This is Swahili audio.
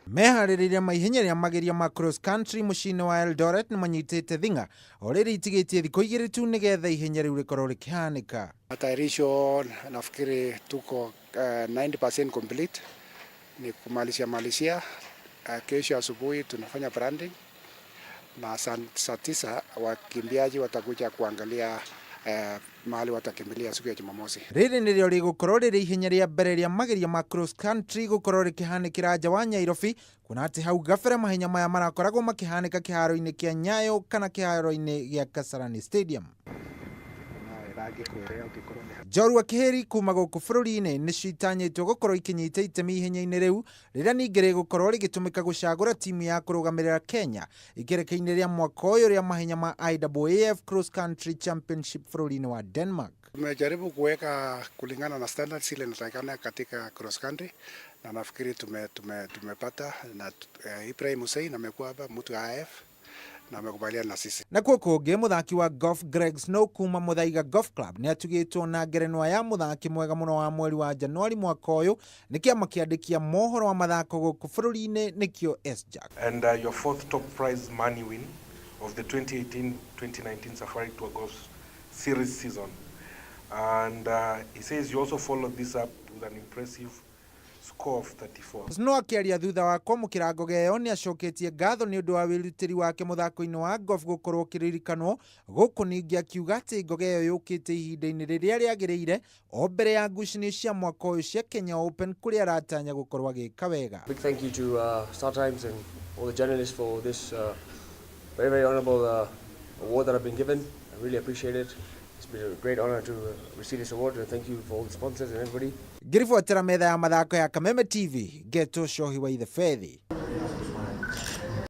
Meharĩria Ma Cross Country muciĩ-inĩ wa Eldoret nĩmanyitĩte thinga o rĩrĩ itigĩtie thikũ igĩrĩ tu nĩgetha ihenya rĩu rĩkorwo rĩkĩhanĩka. Matayarisho nafikiri tuko 90% complete, ni kumalizia. Kesho asubuhi tunafanya branding na saa 9 wakimbiaji watakuja kuangalia mahali watakimbilia siku ya Jumamosi. Rĩrĩ nĩrĩo rĩgũkorwo rĩrĩ ihenya rĩa mbere rĩa Meharĩria Ma Cross Country gũkorwo rĩkĩhanĩkĩra nja wa Nairobi, kuona atĩ hau gabere mahenya maya marakoragwo makĩhanĩka kĩharo-inĩ kĩa Nyayo kana kĩharo-inĩ gĩa Kasarani Stadium. Njorua kĩhĩri kuma gũkũ bũrũri-inĩ nĩcio itanyĩtwo gũkorwo ikinyita itemi ihenya-inĩ rĩu rĩrĩa ningĩ rĩgũkorwo rĩgĩtũmĩka gũcagũra timu ya kũrũgamĩrĩra Kenya ikereka-inĩ rĩa mwaka ũyũ rĩa mahenya ma IAAF Cross Country Championship bũrũri-inĩ wa Denmark. Tumejaribu kuweka kulingana na standards ile inatakikana katika cross country, na nafikiri tumepata, na Ibrahim Hussein amekuwa hapa mtu wa IAAF na amekubaliana na sisi. Na kuo kũngĩ mũthaki wa golf Greg Snow kuma Muthaiga Golf Club nĩ atugĩtwo na ngerenwa ya mũthaki mwega mũno wa mweri wa Januari mwaka ũyũ nĩ kĩama kĩandĩkia mohoro wa mathako gũkũ bũrũri-inĩ nĩkĩo SJAC. And your fourth top prize money win of the 2018-2019 Safari Tour Golf Series season. And he says you also followed this up with an impressive score of 34. Snow akĩaria thutha wa kwamũkĩra ngoga ĩyo nĩ acoketie ngatho nĩ ũndũ wa wĩrutĩri wake mũthako-inĩ wa golf gũkorwo ũkĩririkanwo, gũkũ ningĩ akiuga atĩ ngoga ĩyo yũkĩte ihinda-inĩ rĩrĩa rĩagĩrĩire o mbere ya ngucanio cia mwaka ũyũ cia Kenya Open kũrĩa aratanya gũkorwo agĩka wega. Big thank you to Star Times and all the journalists for this very honorable award that I've been given. I really appreciate it. It's been a great honor to receive this award, and thank you for all the sponsors and everybody. Ngiribuatĩra metha ya mathako ya Kameme TV, Geto Shohi wa Ithe Fethi.